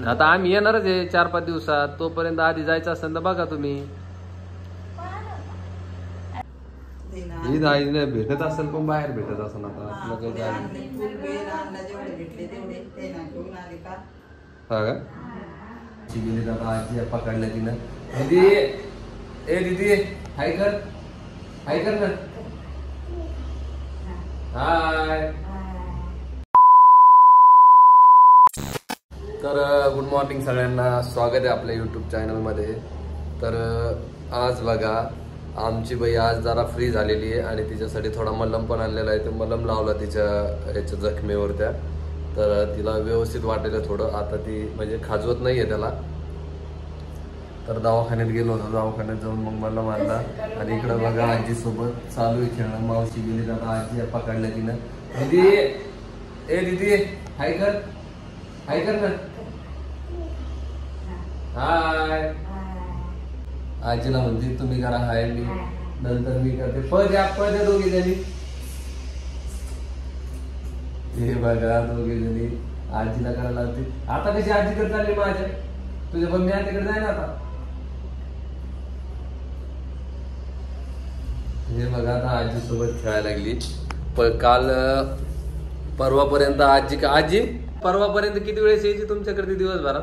आता आम्ही येणारच आहे 4-5 दिवसात. तोपर्यंत आधी जायचं असेल तर बघा तुम्ही. ही नाही भेटत असेल पण बाहेर भेटत असेल. आता आपलं काही हा का गेली आता आजी पकडल्या तिनं. दीदी ए दीदी हाय कर ना. हाय. तर गुड मॉर्निंग सगळ्यांना. स्वागत आहे आपल्या यूट्यूब चॅनलमध्ये. तर आज बघा आमची बाई आज जरा फ्री झालेली आहे आणि तिच्यासाठी थोडा मलम पण आणलेला आहे. तो मलम लावला तिच्या ह्याच्या जखमेवर त्या. तर तिला व्यवस्थित वाटेल थोडं. आता ती म्हणजे खाजवत नाही आहे त्याला. तर दवाखान्यात गेलो होतो. दवाखान्यात जाऊन मग मलम आणला. आणि इकडं बघा आजीसोबत चालू आहे खेळणं. मावशी गेली तर आजी पकडल्या तिनं. दीदी ए दीदी हाय कर ना. हाय. आजीला म्हणते तुम्ही करा हाय मी नंतर मी करते. पळ द्या दोघी जणी. हे बघा दोघी जणी आजीला करायला लागते. आता कशी आजीकडे चालली माझ्या तुझ्या पण मी तिकडे जाय ना आता. हे बघा आता आजी सोबत खेळायला लागली. पण काल परवापर्यंत आजी परवापर्यंत किती वेळेस यायची तुमच्याकडे दिवसभरात?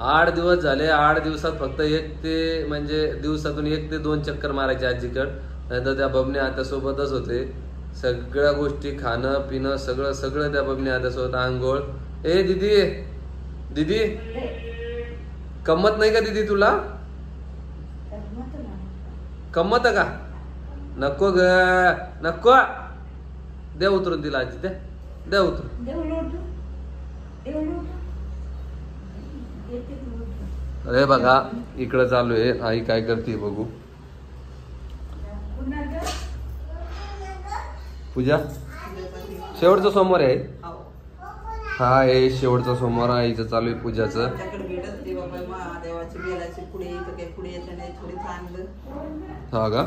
8 दिवस झाले. 8 दिवसात फक्त दिवसातून 1 ते 2 चक्कर मारायचे आजीकड. नाहीतर त्या बबने आता सोबतच होते. सगळ्या गोष्टी खाणं पिणं सगळं त्या बबने आता सोबत. आंघोळ. ए दीदी कम्मत नाही का दीदी तुला? कम्मत का? नको ग नको. द्या उतरून तिला आजी. द्या उतरून. अरे बघा इकडं चालू आहे. आई काय करते बघू. पूजा शेवटचा सोमवार आहे. हा हे शेवटचा सोमवार आईचं चालू आहे पूजाचं. हा का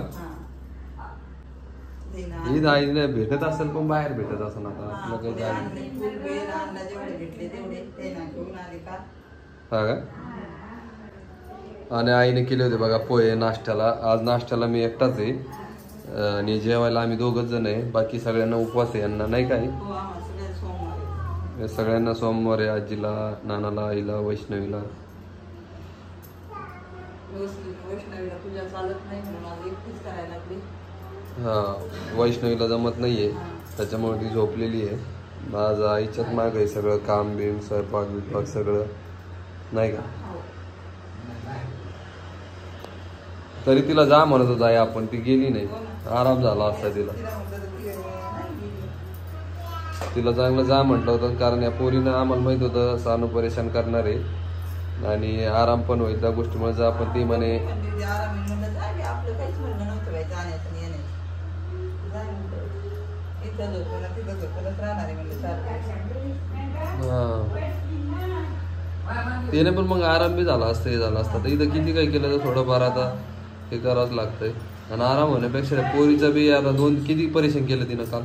ही नाही भेटत असेल पण बाहेर भेटत असेल. आता आपलं काही हा का. आणि आईने केले होते बघा पोहे नाश्त्याला. आज नाश्त्याला मी एकटाच आहे आणि जेवायला आम्ही 2घच जण आहे. बाकी सगळ्यांना उपवास आहे यांना नाही काही. सगळ्यांना सोमवार आहे. आजीला नानाला आईला वैष्णवीला. हा वैष्णवीला जमत नाहीये त्याच्यामुळे ती झोपलेली आहे. माझं आईच्याच माग आहे सगळं काम बिम स्वयंपाक सगळं नाही का. तरी तिला जा म्हणत होता आई आपण. ती गेली नाही. आराम झाला असता तिला चांगलं जा म्हटलं होतं. कारण या पोरीनं आम्हाला माहित होतं सानू परेशान करणार आहे आणि आराम पण होईल त्या गोष्टीमुळे जा. पण ती म्हणे तिने पण मग आराम बी झाला असता. हे झाला असता. तर इथं किती काही केलं तर थोडंफार आता हे करावंच लागतंय. आणि आराम होण्यापेक्षा पोरीचं बी आता किती परेशान केलं तिनं काल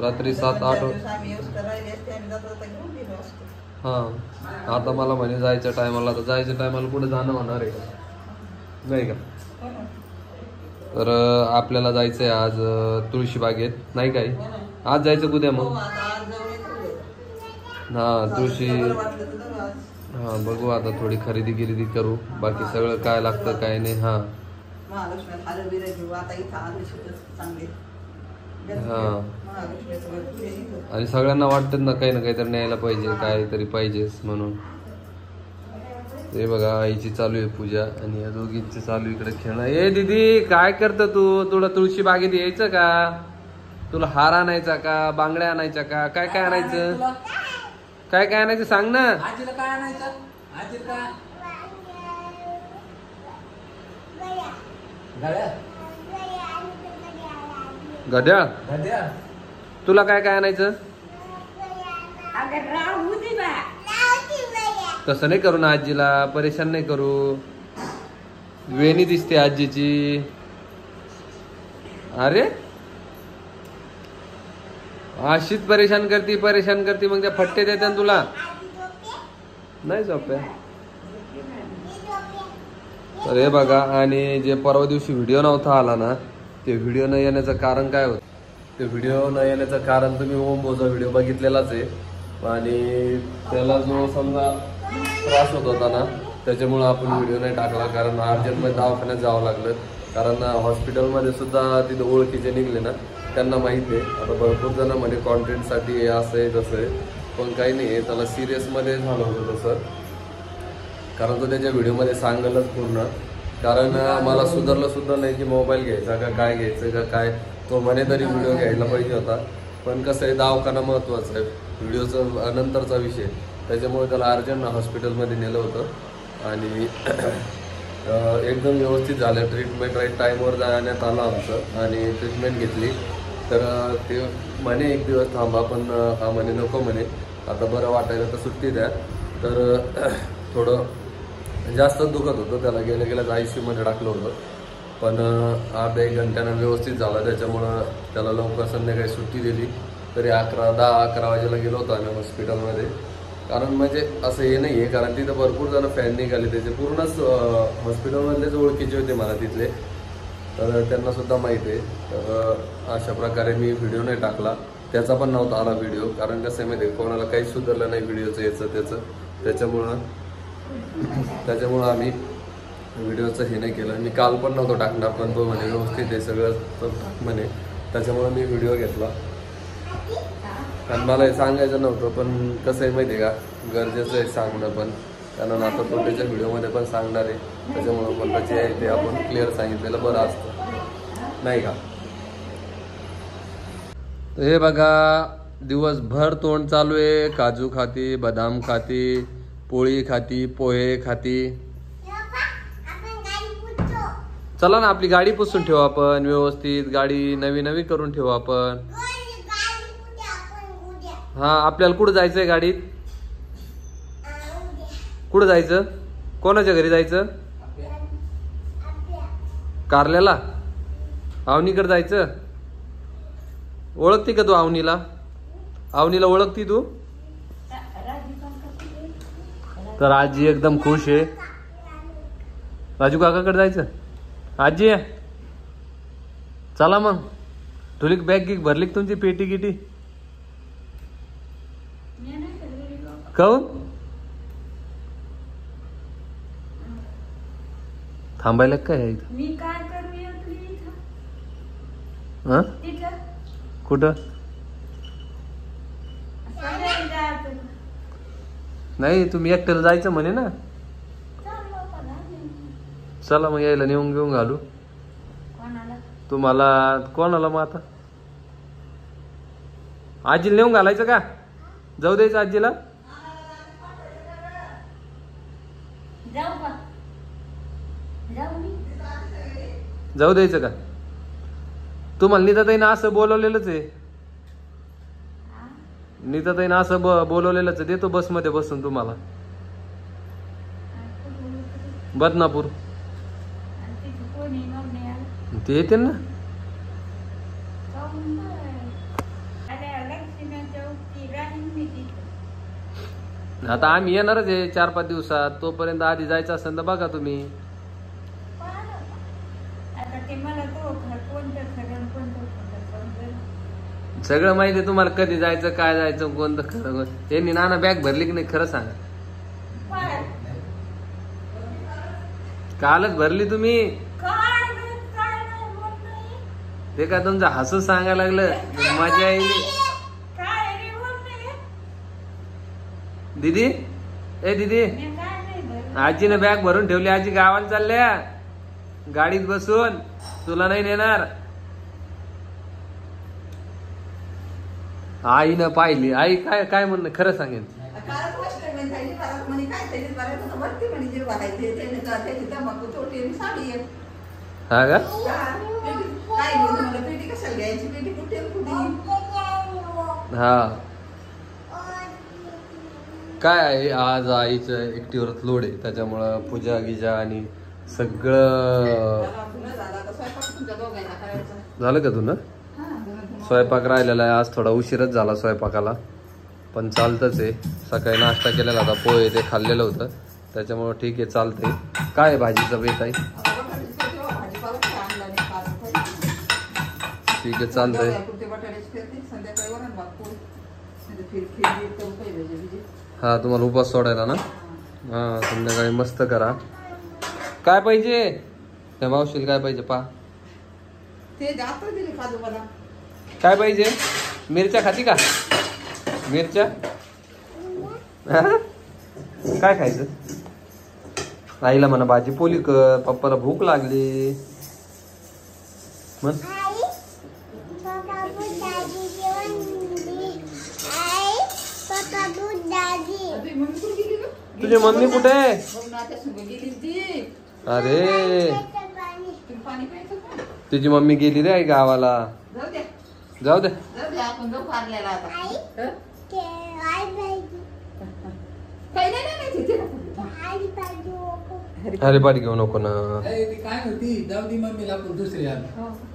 रात्री 7-8. हा आता मला म्हणे जायच्या टायमाला. तर जायच्या टायमाला कुठे जाणं होणार आहे नाही का. तर आपल्याला जायचंय आज तुळशीबागेत नाही काही. आज जायचं उद्या मग. हा तुळशी हा बघू आता थोडी खरेदी करू. बाकी सगळं काय लागतं काय नाही. हा हा आणि सगळ्यांना वाटत ना काही काहीतरी न्यायला पाहिजे काहीतरी पाहिजेच म्हणून. हे बघा आईची चालू आहे पूजा आणि या दोघींची चालू इकडे खेळणं. ए दीदी काय करत तू? तुला तुळशी बागेत यायचं का? तुला हार आणायचा का? बांगड्या आणायच्या का? काय काय आणायचं? काय काय आणायचं सांग ना. आजीला काय आणायचं? आजीला घड्याळ. तुला काय काय आणायचं? तसं नाही करू ना. आजीला परेशान नाही करू. वेणी दिसते आजीची. अरे अशीच परेशान करती मग त्या फट्टे देते ना तुला. नाही झोप्या. तर हे बघा, आणि जे परवा दिवशी व्हिडिओ नव्हता आला ना, ते व्हिडिओ न येण्याचं कारण काय होतं? ते व्हिडिओ न येण्याचं कारण तुम्ही ओमबोचा व्हिडिओ बघितलेलाच आहे. आणि त्याला जो समजा त्रास होत होता ना, त्याच्यामुळं आपण व्हिडिओ नाही टाकला. कारण अर्जंटमध्ये दवाखान्यात जावं लागलं. कारण हॉस्पिटलमध्ये सुद्धा तिथे ओळखीचे निघले ना, त्यांना माहिती आहे. आता भरपूर जण म्हणे कॉन्टेंटसाठी असं आहे तसं आहे, पण काही नाही आहे. त्याला सिरियसमध्ये झालं होतं तसं, कारण तो त्याच्या व्हिडिओमध्ये सांगलच पूर्ण. कारण मला सुधारलं सुद्धा नाही की मोबाईल घ्यायचा का काय घ्यायचं का काय. तो म्हणे तरी व्हिडिओ घ्यायला पाहिजे होता, पण कसं आहे दवाखाना महत्त्वाचा आहे, व्हिडिओचा नंतरचा विषय. त्याच्यामुळे त्याला अर्जंट हॉस्पिटलमध्ये नेलं होतं आणि एकदम व्यवस्थित झालं. ट्रीटमेंट राईट टाईमवर जाण्यात आलं आमचं आणि ट्रीटमेंट घेतली. तर ते म्हणे एक दिवस थांबा, पण हा म्हणे नको म्हणे, आता बरं वाटायला तर सुट्टी द्या. तर थोडं जास्तच दुखत होतं. त्याला गेल्याच ICUमध्ये टाकलं होतं, पण अर्धा एक घंट्यानं व्यवस्थित झाला. त्याच्यामुळं त्याला लवकर संध्याकाळी सुट्टी दिली. तरी 10-11 वाजेला गेलो होतो आम्ही हॉस्पिटलमध्ये. कारण म्हणजे असं हे नाही आहे, कारण तिथं भरपूर जण फॅन निघाले त्याचे. पूर्णच हॉस्पिटलमधलेच ओळखीचे होते मला तिथले, तर त्यांना सुद्धा माहीत आहे. तर अशा प्रकारे मी व्हिडिओ नाही टाकला. त्याचा पण नव्हता आला व्हिडिओ, कारण कसं माहिती आहे कोणाला काहीच सुधारलं नाही व्हिडिओचं याचं त्याचं. त्याच्यामुळं आम्ही व्हिडिओचं हे नाही केलं. मी काल पण नव्हतं टाकणार, पण तो म्हणे व्यवस्थित आहे सगळं टाक म्हणे. त्याच्यामुळं मी व्हिडिओ घेतला. आणि मला हे सांगायचं नव्हतं, पण कसं आहे माहिती आहे का, गरजेचं आहे सांगणं पण. कारण आता तो त्याच्या व्हिडिओमध्ये पण सांगणार आहे, त्याच्यामुळं पण त्याचे आहे ते आपण क्लिअर सांगितलेलं बरं असतं, नाही का. तर हे बघा, दिवसभर तोंड चालू आहे. काजू खाती, बदाम खाती, पोळी खाती, पोहे खाती. चला ना, आपली गाडी पुसून ठेवू आपण व्यवस्थित. गाडी नवी करून ठेवू आपण. हा, आपल्याला कुठं जायचंय गाडीत? कुठं जायचं? कोणाच्या घरी जायचं? कारल्याला? आवनीकडे जायचं? ओळखती का तू आवनीला? आवनीला ओळखती तू? तर आजी एकदम खुश आहे. राजू काकाकडे जायचं? आजी आहे, चला मग. तुला बॅग गिग भरली तुमची पेटी गिटी? काऊन थांबायला काय आहे? कुठं? नाही, तुम्ही एकट्याला जायचं म्हणे ना. चला मग, यायला नेऊन घेऊन घालू तुम्हाला. कोणाला? मग आता आजीला नेऊन घालायचं का? जाऊ द्यायचं आजीला? जाऊ द्यायचं का? तुम्हाला नीताताईनं असं बोलवलेलंच आहे. नीताताईनं असं बोलवलेलंच आहे. देतो बसमध्ये बसून तुम्हाला. बदनापूर ते येते ना. आता आम्ही येणारच आहे 4-5 दिवसात. तोपर्यंत आधी जायचं असेल तर बघा तुम्ही. सगळं माहिती आहे तुम्हाला, कधी जायचं, काय जायचं, कोणतं खरं. त्यांनी नाना बॅग भरली की नाही खरं सांगा? कालच भरली तुम्ही. ते का तुमचं हसू सांगायला लागलं, मजा येईल. दीदी, ए दीदी, आजीने बॅग भरून ठेवली. आजी गावाला चालल्या गाडीत बसून, तुला नाही नेणार. आईनं पाहिली. आई काय काय म्हणणं खरं सांगेन. हा का? हा, काय आहे आज आईचं एकटीवरच लोड आहे, त्याच्यामुळं पूजा गिजा आणि सगळं झालं का तुला? स्वयंपाक राहिलेला आहे. आज थोडा उशीरच झाला स्वयंपाकाला, पण चालतंच आहे. सकाळी नाश्ता केलेला होता, पोहे ते खाल्लेलं होतं, त्याच्यामुळं ठीक आहे, चालतंय. काय भाजीचं बेत आहे? ठीक आहे, चालतंय. हा, तुम्हाला उपास सोडायला ना? हा, संध्याकाळी मस्त करा. काय पाहिजे त्या मावशीला? काय पाहिजे पा? काय पाहिजे? मिरच्या खाती का? मिरच्या? काय खायचं? आईला म्हणा भाजी पोली कर, पप्पाला भूक लागली. म्हण. तुझी मम्मी कुठे आहे? अरे तुझी मम्मी गेली रे गावाला. जाऊ दे. अरे पाठी घेऊ नको ना. काय होती जाऊ दे मम्मीला दुसरी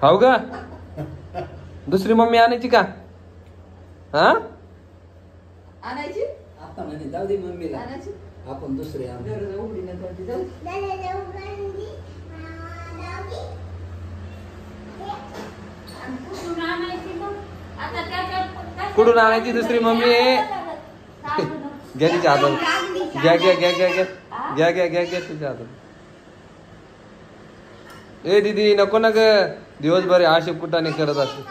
हाव का? दुसरी मम्मी आणायची का? हा, आणायची आता म्हणे जाऊ दे मम्मीला आपण दुसरी कुठून आणायची दुसरी मम्मी? घ्या तिच्या हातात. घ्या घ्या घ्या घ्या घ्या घ्या घ्या घ्या घ्या तुझ्या हातात. ए दीदी नको ना ग, दिवसभर असे कुठाने करत असते.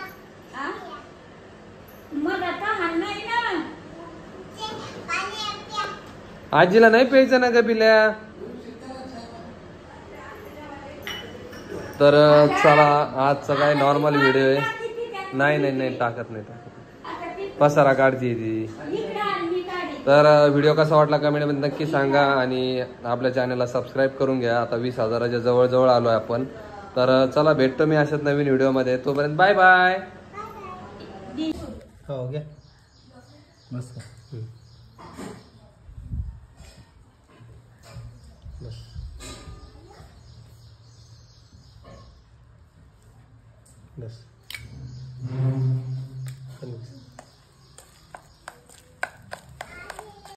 आजीला नाही प्यायचं ना ग पिल्या. तर चला, आजचा काय नॉर्मल व्हिडिओ आहे. नाही नाही नाही टाकत नाही पसारा काढते ती. तर व्हिडिओ कसा वाटला कमेंटमध्ये नक्की सांगा आणि आपल्या चॅनलला सबस्क्राईब करून घ्या. आता 20,000च्या जवळ आलो आहे आपण. तर चला, भेटतो मी अशाच नवीन व्हिडिओमध्ये. तोपर्यंत बाय बाय. हो घ्या मस्त. बस.